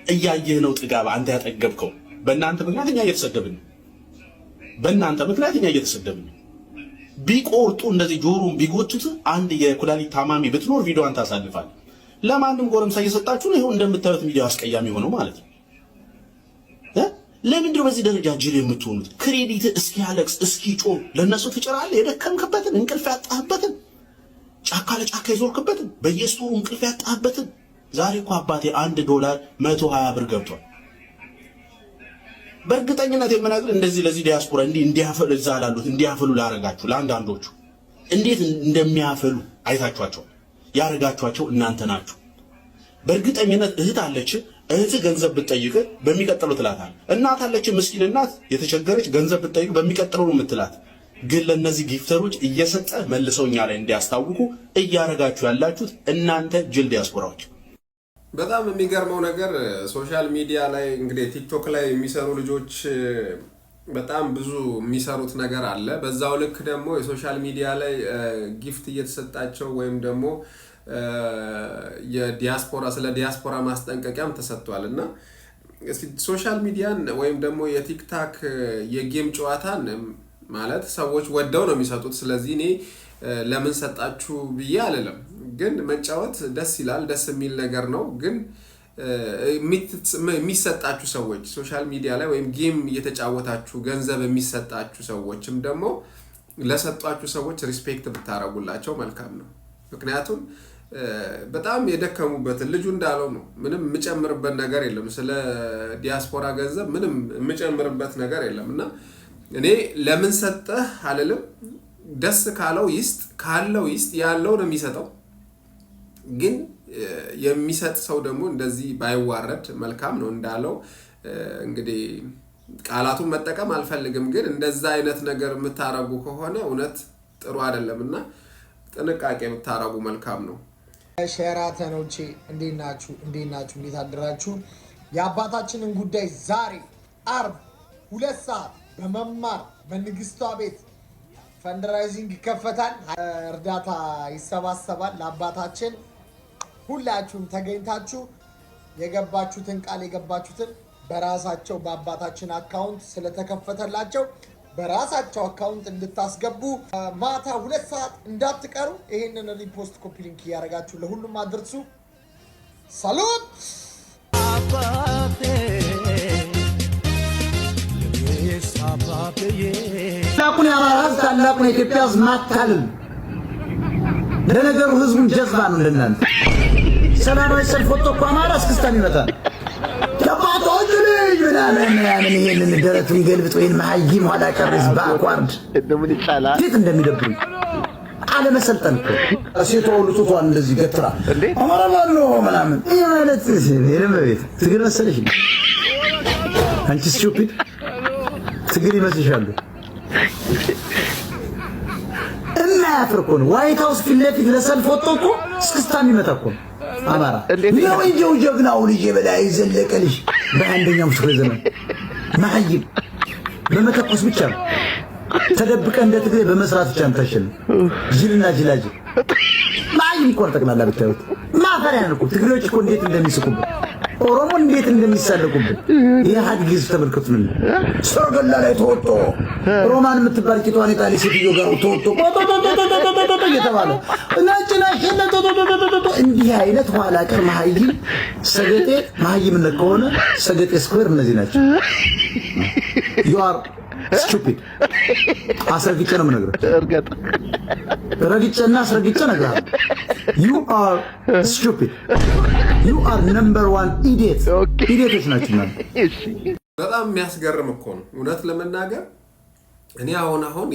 እያየህ ነው ጥጋብ አንተ ያጠገብከው። በእናንተ ምክንያት እኛ እየተሰደብን ነው። በእናንተ ምክንያት እኛ እየተሰደብን ነው። ቢቆርጡ እንደዚህ ጆሮን ቢጎቱት አንድ የኩላሊት ታማሚ ብትኖር ቪዲዮን ታሳልፋል። ለማንም ጎረምሳ እየሰጣችሁ ነው። ይሄው እንደምታዩት ሚዲያ አስቀያሚ ሆነው ማለት ነው። ለምንድን ነው በዚህ ደረጃ ጅል የምትሆኑት? ክሬዲት እስኪያለቅስ እስኪጮህ ለነሱ ትጭራለህ። የደከምክበትን እንቅልፍ ያጣህበትን ጫካ ለጫካ የዞርክበትን በየስቶሩ እንቅልፍ ያጣህበትን። ዛሬ እኮ አባቴ $1 120 ብር ገብቷል። በእርግጠኝነት የምነግርህ እንደዚህ ለዚህ ዲያስፖራ እንዲያፈሉ እዛ ላሉት እንዲያፈሉ ላረጋችሁ ለአንዳንዶቹ እንዴት እንደሚያፈሉ አይታችኋቸው ያረጋችኋቸው እናንተ ናችሁ። በእርግጠኝነት እህት አለች፣ እህት ገንዘብ ብትጠይቅ በሚቀጥለው ትላታል። እናት አለች፣ ምስኪን እናት የተቸገረች ገንዘብ ብትጠይቅ በሚቀጥለው ነው የምትላት። ግን ለነዚህ ጊፍተሮች እየሰጠ መልሰው እኛ ላይ እንዲያስታውቁ እያረጋችሁ ያላችሁት እናንተ ጅል ዲያስፖራዎች። በጣም የሚገርመው ነገር ሶሻል ሚዲያ ላይ እንግዲህ ቲክቶክ ላይ የሚሰሩ ልጆች በጣም ብዙ የሚሰሩት ነገር አለ። በዛው ልክ ደግሞ የሶሻል ሚዲያ ላይ ጊፍት እየተሰጣቸው ወይም ደግሞ የዲያስፖራ ስለ ዲያስፖራ ማስጠንቀቂያም ተሰጥቷል እና ሶሻል ሚዲያን ወይም ደግሞ የቲክታክ የጌም ጨዋታን ማለት ሰዎች ወደው ነው የሚሰጡት። ስለዚህ እኔ ለምን ሰጣችሁ ብዬ አልልም። ግን መጫወት ደስ ይላል፣ ደስ የሚል ነገር ነው። ግን የሚሰጣችሁ ሰዎች ሶሻል ሚዲያ ላይ ወይም ጌም እየተጫወታችሁ ገንዘብ የሚሰጣችሁ ሰዎችም ደግሞ ለሰጧችሁ ሰዎች ሪስፔክት ብታረጉላቸው መልካም ነው። ምክንያቱም በጣም የደከሙበትን ልጁ እንዳለው ነው። ምንም የምጨምርበት ነገር የለም። ስለ ዲያስፖራ ገንዘብ ምንም የምጨምርበት ነገር የለም እና እኔ ለምን ሰጠህ አልልም። ደስ ካለው ይስጥ፣ ካለው ይስጥ፣ ያለው ነው የሚሰጠው። ግን የሚሰጥ ሰው ደግሞ እንደዚህ ባይዋረድ መልካም ነው። እንዳለው እንግዲህ ቃላቱን መጠቀም አልፈልግም። ግን እንደዛ አይነት ነገር የምታረጉ ከሆነ እውነት ጥሩ አይደለም እና ጥንቃቄ ብታረጉ መልካም ነው። ሸራተኖቼ እንዴት ናችሁ? እንዴት አድራችሁ? የአባታችንን ጉዳይ ዛሬ አርብ 2 ሰዓት በመማር በንግስቷ ቤት ፈንድራይዚንግ ይከፈታል። እርዳታ ይሰባሰባል ለአባታችን። ሁላችሁም ተገኝታችሁ የገባችሁትን ቃል የገባችሁትን በራሳቸው በአባታችን አካውንት ስለተከፈተላቸው በራሳቸው አካውንት እንድታስገቡ ማታ 2 ሰዓት እንዳትቀሩ። ይሄንን ሪፖስት ኮፒ ሊንክ እያደረጋችሁ ለሁሉም አድርሱ። ሳሉት ታላቁን የአማራ ሕዝብ ታላቁን የኢትዮጵያ ሕዝብ ማታለል። ለነገሩ ሕዝቡን ጀዝባ ነው እንደናንተ ሰላማዊ ሰልፍ ወጥቶ እኮ አማራ እስክስታም ይመጣል። ከፓቶች ልጅ ምናምን ይሄንን ደረቱን ይገልብጥ ወይም መሀይም ኋላ ቀርስ በአኳርድ እንዴት እንደሚደብሩ አለመሰልጠን እኮ ሴቷ ሁሉ ጡቷን እንደዚህ ገትራ አማራ ባሉ ምናምን ይሄ ማለት የለመቤት ትግል መሰለሽ አንቺ ስቱፒድ ትግል ይመስልሻል? እናያፍር እኮ ነው። ዋይት ሃውስ ፊት ለፊት ለሰልፍ ወጥቶ እኮ እስክስታ የሚመታ እኮ ነው አማራ ነው እንጂ ጀግናው ልጅ በላይ ዘለቀ ልጅ በአንደኛው ክፍለ ዘመን መሀይም በመተኮስ ብቻ ነው ተደብቀ እንደ ትግሬ በመስራት ብቻ እንተሽል ጅልና ጅላጅ መሀይም እኮ ጠቅላላ ብታዩት ማፈሪያ ነው እኮ። ትግሬዎች እኮ እንዴት እንደሚስቁብን፣ ኦሮሞ እንዴት እንደሚሳለቁብን ይሄ ሀዲስ ተመልከቱን። ሰርገላ ላይ ተወጦ ሮማን የምትባል ቂጧን የጣሊ ሴትዮ ጋር ተወጦ እየተባለ እንዲህ አይነት ኋላ ቀር መሀይም ሰገጤ መሀይምነት ከሆነ ሰገጤ ስኩዌር እነዚህ ናቸው። you are stupid አስረግጬ ነው የምነግርህ። ረግጬና አስረግጬ እነግርሃለሁ። you are stupid, you are number 1 idiot። ኢዲየቶች ናቸው ማለት በጣም የሚያስገርም እኮ ነው እውነት ለመናገር። እኔ አሁን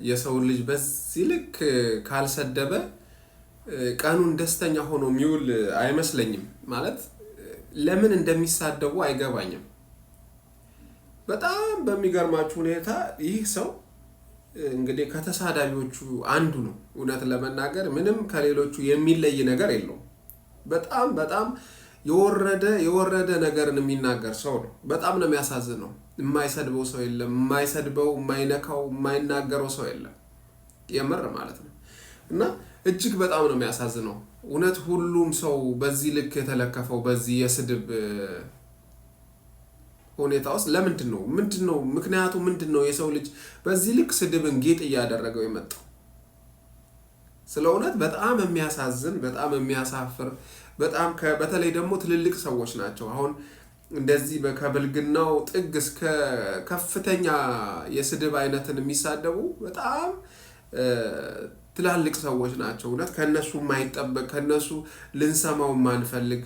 የሰው ልጅ በዚህ ልክ ካልሰደበ ቀኑን ደስተኛ ሆኖ የሚውል አይመስለኝም። ማለት ለምን እንደሚሳደቡ አይገባኝም። በጣም በሚገርማችሁ ሁኔታ ይህ ሰው እንግዲህ ከተሳዳቢዎቹ አንዱ ነው። እውነት ለመናገር ምንም ከሌሎቹ የሚለይ ነገር የለውም። በጣም የወረደ ነገርን የሚናገር ሰው ነው። በጣም ነው የሚያሳዝነው። የማይሰድበው ሰው የለም፣ የማይሰድበው የማይነካው የማይናገረው ሰው የለም። የምር ማለት ነው። እና እጅግ በጣም ነው የሚያሳዝነው እውነት። ሁሉም ሰው በዚህ ልክ የተለከፈው በዚህ የስድብ ሁኔታ ውስጥ ምንድነው ምክንያቱ ምንድነው? የሰው ልጅ በዚህ ልክ ስድብን ጌጥ እያደረገው የመጣው ስለ እውነት በጣም የሚያሳዝን በጣም የሚያሳፍር በጣም በተለይ ደግሞ ትልልቅ ሰዎች ናቸው አሁን እንደዚህ ከብልግናው ጥግ እስከ ከፍተኛ የስድብ አይነትን የሚሳደቡ በጣም ትላልቅ ሰዎች ናቸው። እውነት ከነሱ የማይጠበቅ ከነሱ ልንሰማው ማንፈልግ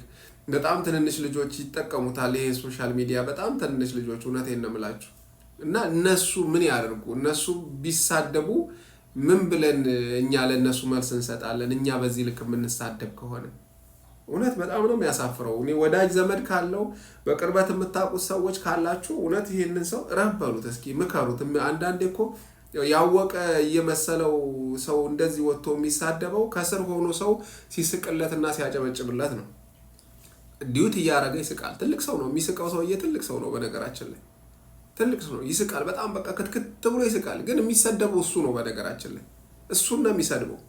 በጣም ትንንሽ ልጆች ይጠቀሙታል ይሄ ሶሻል ሚዲያ በጣም ትንንሽ ልጆች እውነቴን ነው የምላችሁ። እና እነሱ ምን ያደርጉ? እነሱ ቢሳደቡ ምን ብለን እኛ ለነሱ መልስ እንሰጣለን? እኛ በዚህ ልክ የምንሳደብ ከሆነ እውነት በጣም ነው የሚያሳፍረው። እኔ ወዳጅ ዘመድ ካለው በቅርበት የምታውቁት ሰዎች ካላችሁ እውነት ይሄንን ሰው ረበሉት፣ እስኪ ምከሩት። አንዳንዴ እኮ ያወቀ እየመሰለው ሰው እንደዚህ ወጥቶ የሚሳደበው ከስር ሆኖ ሰው ሲስቅለትና ሲያጨበጭብለት ነው። ዲዩት እያደረገ ይስቃል። ትልቅ ሰው ነው የሚስቀው፣ ሰውዬ ትልቅ ሰው ነው። በነገራችን ላይ ትልቅ ሰው ነው፣ ይስቃል። በጣም በቃ ክትክት ብሎ ይስቃል። ግን የሚሰደበው እሱ ነው። በነገራችን ላይ እሱን ነው የሚሰድበው፣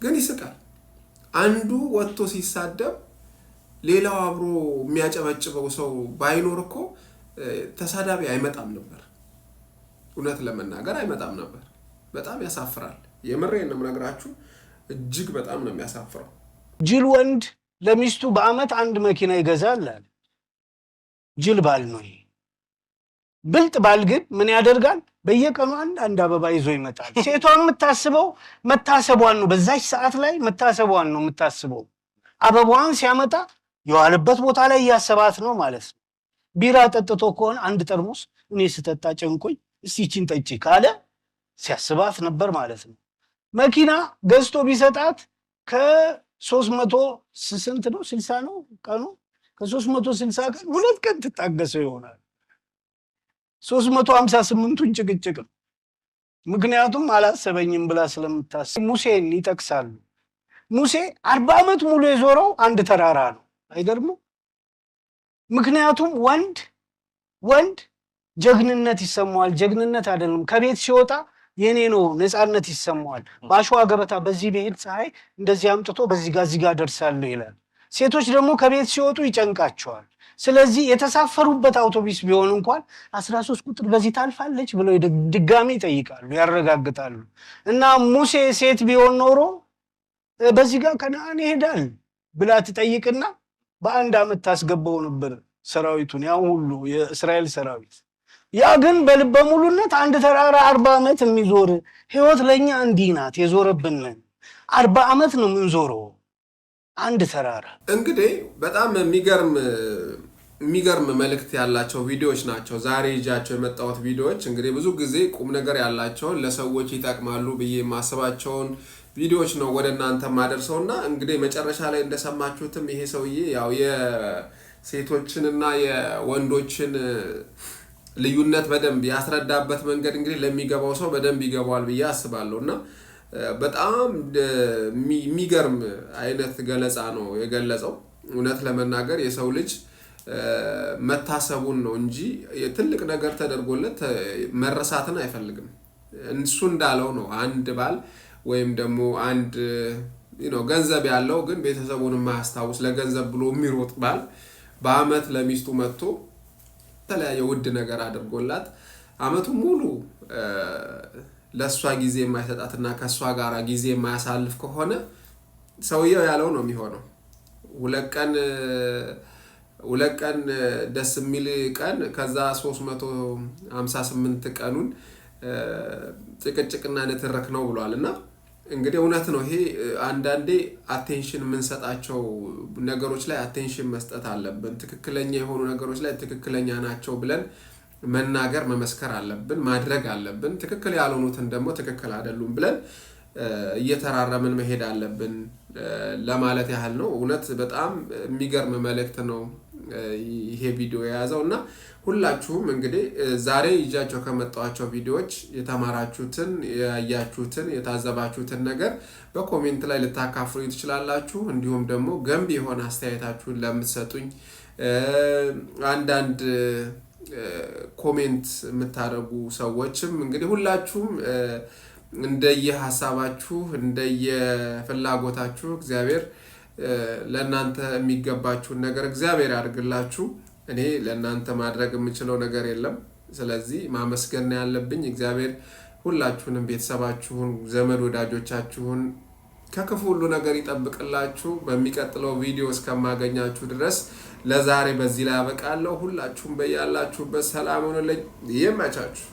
ግን ይስቃል። አንዱ ወጥቶ ሲሳደብ ሌላው አብሮ የሚያጨበጭበው ሰው ባይኖር እኮ ተሳዳቢ አይመጣም ነበር። እውነት ለመናገር አይመጣም ነበር። በጣም ያሳፍራል። የምሬን ነው የምነግራችሁ። እጅግ በጣም ነው የሚያሳፍረው። ጅል ወንድ ለሚስቱ በአመት አንድ መኪና ይገዛል አለ። ጅል ባል ነው ይሄ። ብልጥ ባል ግን ምን ያደርጋል? በየቀኑ አንድ አበባ ይዞ ይመጣል። ሴቷ የምታስበው መታሰቧን ነው። በዛች ሰዓት ላይ መታሰቧን ነው የምታስበው። አበባዋን ሲያመጣ የዋለበት ቦታ ላይ ያሰባት ነው ማለት ነው። ቢራ ጠጥቶ ከሆነ አንድ ጠርሙስ እኔ ስጠጣ ጨንቆኝ እስቲ ይቺን ጠጪ ካለ ሲያስባት ነበር ማለት ነው። መኪና ገዝቶ ቢሰጣት ከ300 ስንት ነው 60 ነው ቀኑ ከ360 ቀን ሁለት ቀን ትታገሰው ይሆናል። 358ቱን ጭቅጭቅ ነው። ምክንያቱም አላሰበኝም ብላ ስለምታስብ ሙሴን ይጠቅሳሉ። ሙሴ 40 ዓመት ሙሉ የዞረው አንድ ተራራ ነው። አይገርምም? ምክንያቱም ወንድ ጀግንነት ይሰማዋል። ጀግንነት አይደለም ከቤት ሲወጣ የኔ ነው ነፃነት ይሰማዋል። ባሸዋ ገበታ በዚህ በሄድ ፀሐይ እንደዚህ አምጥቶ በዚህ ጋር ደርሳለሁ ይላል። ሴቶች ደግሞ ከቤት ሲወጡ ይጨንቃቸዋል። ስለዚህ የተሳፈሩበት አውቶቡስ ቢሆን እንኳን 13 ቁጥር በዚህ ታልፋለች ብለው ድጋሚ ይጠይቃሉ፣ ያረጋግጣሉ። እና ሙሴ ሴት ቢሆን ኖሮ በዚህ ጋር ከነዓን ይሄዳል ብላ ትጠይቅና በአንድ ዓመት ታስገባው ነበር ሰራዊቱን፣ ያው ሁሉ የእስራኤል ሰራዊት። ያ ግን በልበ ሙሉነት አንድ ተራራ 40 ዓመት የሚዞር ህይወት ለኛ እንዲህ ናት። የዞረብን 40 ዓመት ነው የምንዞረው አንድ ተራራ። እንግዲህ በጣም የሚገርም መልእክት ያላቸው ቪዲዮዎች ናቸው ዛሬ ይዣቸው የመጣሁት ቪዲዮዎች። እንግዲህ ብዙ ጊዜ ቁም ነገር ያላቸውን ለሰዎች ይጠቅማሉ ብዬ ማስባቸውን ቪዲዮዎች ነው ወደ እናንተ ማደርሰውና እንግዲህ መጨረሻ ላይ እንደሰማችሁትም ይሄ ሰውዬ ያው የሴቶችንና የወንዶችን ልዩነት በደንብ ያስረዳበት መንገድ እንግዲህ ለሚገባው ሰው በደንብ ይገባዋል ብዬ አስባለሁና በጣም የሚገርም አይነት ገለጻ ነው የገለጸው። እውነት ለመናገር የሰው ልጅ መታሰቡን ነው እንጂ ትልቅ ነገር ተደርጎለት መረሳትን አይፈልግም። እሱ እንዳለው ነው። አንድ ባል ወይም ደግሞ አንድ ገንዘብ ያለው ግን ቤተሰቡን የማያስታውስ ለገንዘብ ብሎ የሚሮጥ ባል በአመት ለሚስቱ መጥቶ የተለያየ ውድ ነገር አድርጎላት አመቱን ሙሉ ለሷ ጊዜ የማይሰጣትና ከሷ ጋር ጊዜ የማያሳልፍ ከሆነ ሰውየው ያለው ነው የሚሆነው። ሁለት ቀን ደስ የሚል ቀን ከዛ 358 ቀኑን ጭቅጭቅና ንትርክ ነው ብሏልና እንግዲህ እውነት ነው ይሄ። አንዳንዴ አቴንሽን የምንሰጣቸው ነገሮች ላይ አቴንሽን መስጠት አለብን። ትክክለኛ የሆኑ ነገሮች ላይ ትክክለኛ ናቸው ብለን መናገር መመስከር አለብን፣ ማድረግ አለብን። ትክክል ያልሆኑትን ደግሞ ትክክል አይደሉም ብለን እየተራረምን መሄድ አለብን ለማለት ያህል ነው። እውነት በጣም የሚገርም መልእክት ነው ይሄ ቪዲዮ የያዘውና ሁላችሁም እንግዲህ ዛሬ ይጃቸው ከመጣዋቸው ቪዲዮዎች የተማራችሁትን ያያችሁትን የታዘባችሁትን ነገር በኮሜንት ላይ ልታካፍሉ ትችላላችሁ። እንዲሁም ደግሞ ገንቢ የሆነ አስተያየታችሁን ለምትሰጡኝ አንዳንድ ኮሜንት የምታደርጉ ሰዎችም እንግዲህ ሁላችሁም እንደየሐሳባችሁ እንደየፍላጎታችሁ እግዚአብሔር ለእናንተ የሚገባችሁን ነገር እግዚአብሔር ያድርግላችሁ። እኔ ለእናንተ ማድረግ የምችለው ነገር የለም። ስለዚህ ማመስገን ያለብኝ እግዚአብሔር ሁላችሁንም ቤተሰባችሁን፣ ዘመድ ወዳጆቻችሁን ከክፉ ሁሉ ነገር ይጠብቅላችሁ። በሚቀጥለው ቪዲዮ እስከማገኛችሁ ድረስ ለዛሬ በዚህ ላይ አበቃለሁ። ሁላችሁም በያላችሁበት ሰላም ሁኑልኝ። ይመቻችሁ።